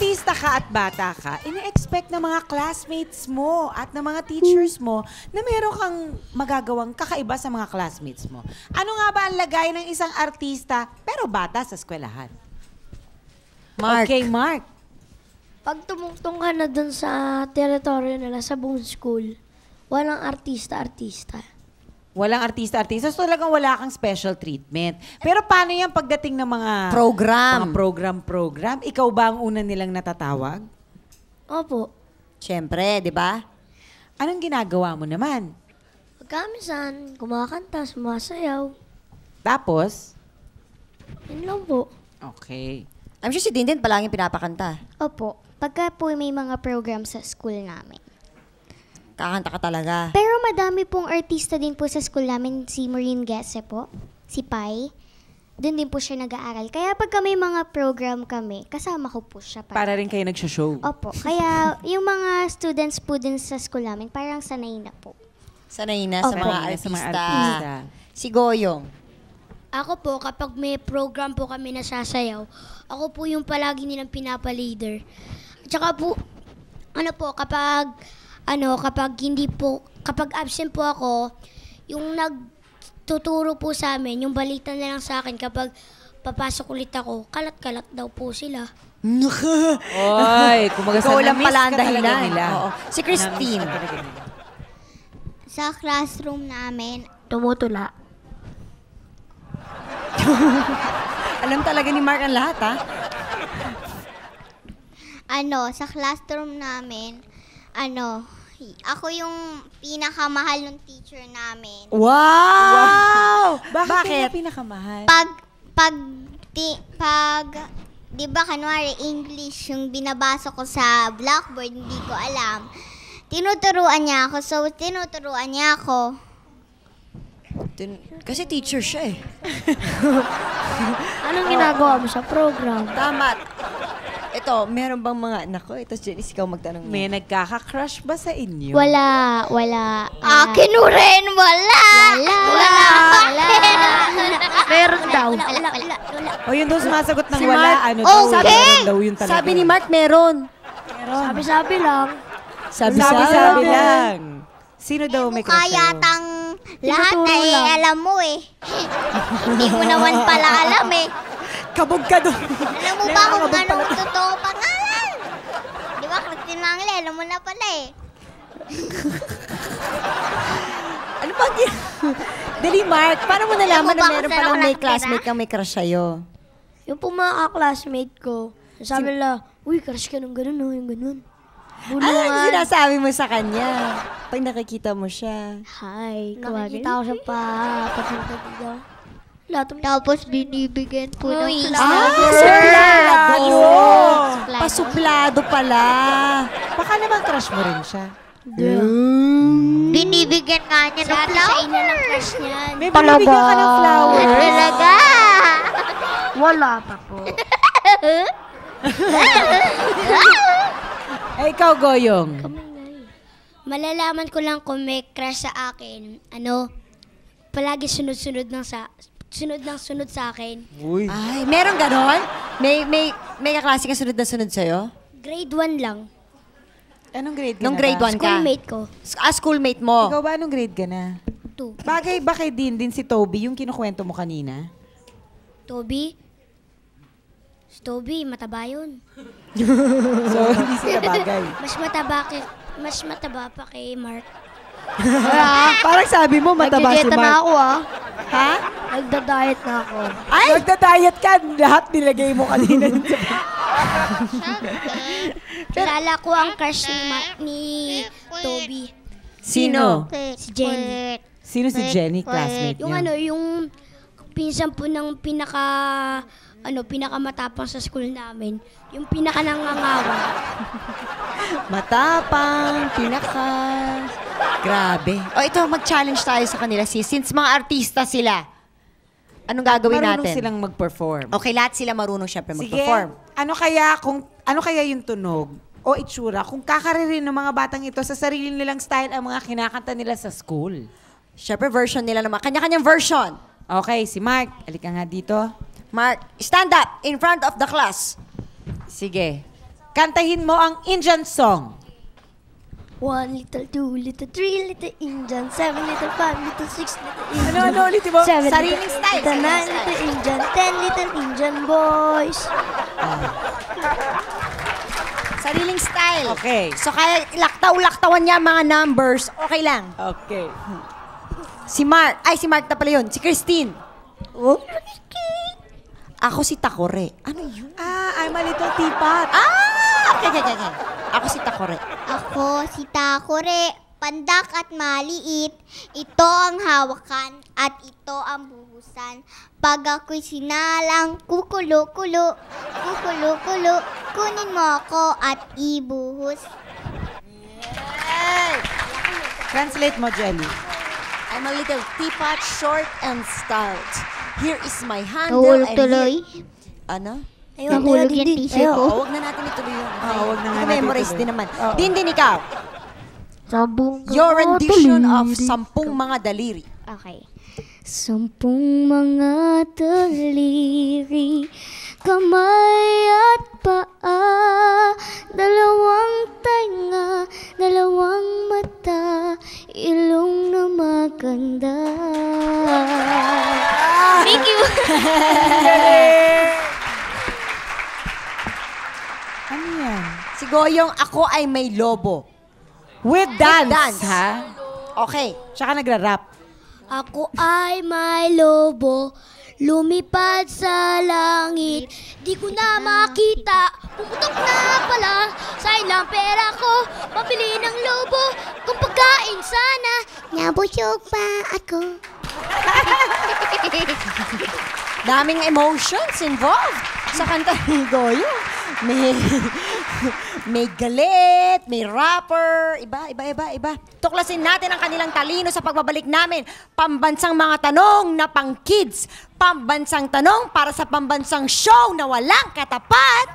artista ka at bata ka, ine-expect ng mga classmates mo at ng mga teachers mo na meron kang magagawang kakaiba sa mga classmates mo. Ano nga ba ang lagay ng isang artista pero bata sa eskwelahan? Mark. Okay, Mark. Pag tumungtong ka na dun sa teritoryo nila, sa buong school, walang artista-artista. Walang artista-artista. So talagang wala kang special treatment. Pero paano yan pagdating ng mga program? Ikaw ba ang una nilang natatawag? Opo. Siyempre, di ba? Anong ginagawa mo naman? Pagkamisan, kumakanta, sumasayaw. Tapos? Yun lang po. Okay. I'm sure si Dindin palaging pinapakanta. Opo, pagka po may mga program sa school namin. Kakanta ka talaga. Pero madami pong artista din po sa school namin, si Maureen Gese po, si Pai. Doon din po siya nag-aaral. Kaya pagka may mga program kami, kasama ko po siya. Para rin kayo nagsho-show? Opo, kaya yung mga students po din sa school namin, parang sanay na po. Sanay na sa mga artista. Si Goyong. Ako po, kapag may program po kami na sasayaw, ako po yung palagi nilang pinapa-leader. Tsaka po, kapag absent po ako, yung nagtuturo po sa amin, yung balita na lang sa akin kapag papasok ulit ako, kalat-kalat daw po sila. Oy, kumaga sa Ikaw lang na-miss pala ang ka talaga dahilan. nila. Oo. Si Christine. Na-miss ka talaga nila. Sa classroom namin, Tumutula. Alam talaga ni Mark ang lahat, ha? sa classroom namin, ako yung pinakamahal ng teacher namin. Wow! Bakit kaya pinakamahal? Di ba kanwari English yung binabasa ko sa blackboard, hindi ko alam. Tinuturuan niya ako. Kasi teacher siya eh. Anong ginagawa mo sa program? Tama. Ito, meron bang mga anak ko? Ito, Janice, ikaw magtanong mo. May nagkaka-crush ba sa inyo? Wala. Akin rin, wala. Meron daw. O yun daw sumasagot ng Si wala, Mark, ano daw, okay. meron daw yun talaga. Sabi ni Mark, meron. Sabi-sabi lang. Sabi-sabi lang. Sino daw may crush sa'yo? Kayatang lahat Tinuturo na lang. alam mo eh. Hindi mo naman pala alam eh. Kabog ka doon. Alam mo ba kung anong totoo pangalan? Di ba, Christine Mangle, alam mo na pala eh. Ano ba? Dali, Mark, paano mo nalaman na Alam mo ba meron kung palang saan ako may nakatira? classmate kang may crush sa'yo? Yung po mga classmate ko, sabi nila, uy, crush ka ng ganun, no? Yung ganun. Ano yung sinasabi mo sa kanya? Pag nakikita mo siya. Hi, nakikita ko siya papunta dito. Tapos binibigyan po ng Suplado! Suplado. Pasuplado pala. Baka naman crush mo rin siya. Binibigyan nga niya ng Sa ina ng flower. crush niyan. May binibigyan ka ng flowers. Talaga. Wala pa po. Ikaw, Goyong. Malalaman ko lang kung may crush sa akin, palagi sunod ng sunod sa akin. Uy. Ay, meron ganon? May kaklase ka sunod na sunod sa'yo? Grade 1 lang. Anong grade ka Nung na grade ba? 1 ka? Schoolmate ko. Schoolmate mo. Ikaw ba anong grade ka na? 2. Bagay ba kay din si Toby, yung kinukwento mo kanina? Toby? Si Toby, mataba yun. So, hindi sila bagay. Mas mataba pa kay Mark. Parang sabi mo, mataba si Nagdidieta na Mark. ako Ha? Nagda-diet na ako. Ay! Magda-diet ka, lahat nilagay mo kanina. Kilala ko ang crush ni Toby. Sino? Si Jenny. Sino si Jenny, classmate Yung niyo? yung pinsan po ng pinakamatapang sa school namin. Yung pinaka-nangangawa. Matapang, Grabe. O ito, mag-challenge tayo sa kanila. Since mga artista sila, anong gagawin Marunong natin? silang mag-perform. Okay, lahat sila marunong syempre Sige, mag-perform. ano kaya yung tunog o itsura kung kakaririn ng mga batang ito sa sarili nilang style ang mga kinakanta nila sa school? Syempre, version nila naman. Kanya-kanyang version. Okay, si Mark, alika nga dito. Mark, stand up in front of the class. Sige. kantahin mo ang Indian song. 1 little, 2 little, 3 little Indian, 7 little, 5 little, 6 little Indian. Ano, ulitin mo? 7 Sariling little, style. 9 little Indian, 10 little Indian boys. Sariling style. Okay. So kaya laktaw-laktawan niya ang mga numbers, okay lang. Okay. Si Mark na pala yun. Si Christine. Oh. Ako si Takore. Ano yun? I'm a little teapot. Okay. Ako si Takore. Ako si Takore, pandak at maliit. Ito ang hawakan at ito ang buhusan. Pag ako'y sinalang, kukulo-kulo, kukulo-kulo, kunin mo ako at ibuhos. Translate mo, Jelly. I'm a little teapot, short and stout. Here is my handle Nahulog and tuloy. Ano? Nahulog yung t-shirt ko. Huwag na natin ituloy yun. Huwag na nga natin Memorize ituloy. din naman. Oo. Din ikaw. Sabong Your rendition of 10 mga daliri. Okay. 10 mga daliri, kamay at paa, 2 tainga, 2 mata, ilong na maganda. Thank you! Ano yan? Si Goyong, ako ay may lobo. With dance, dance. ha? Okay. Tsaka nagra-rap. Ako ay may lobo, lumipad sa langit. Di ko na makita, pumutok na pala. Sayang lang pera ko, pabili ng lobo. Kung pagkain sana, Nabusog pa ako. Daming emotions involved sa kanta ni Goyo. May galit, may rapper, iba. Tuklasin natin ang kanilang talino sa pagbabalik namin. Pambansang mga tanong na pang kids. Pambansang tanong para sa pambansang show na walang katapat.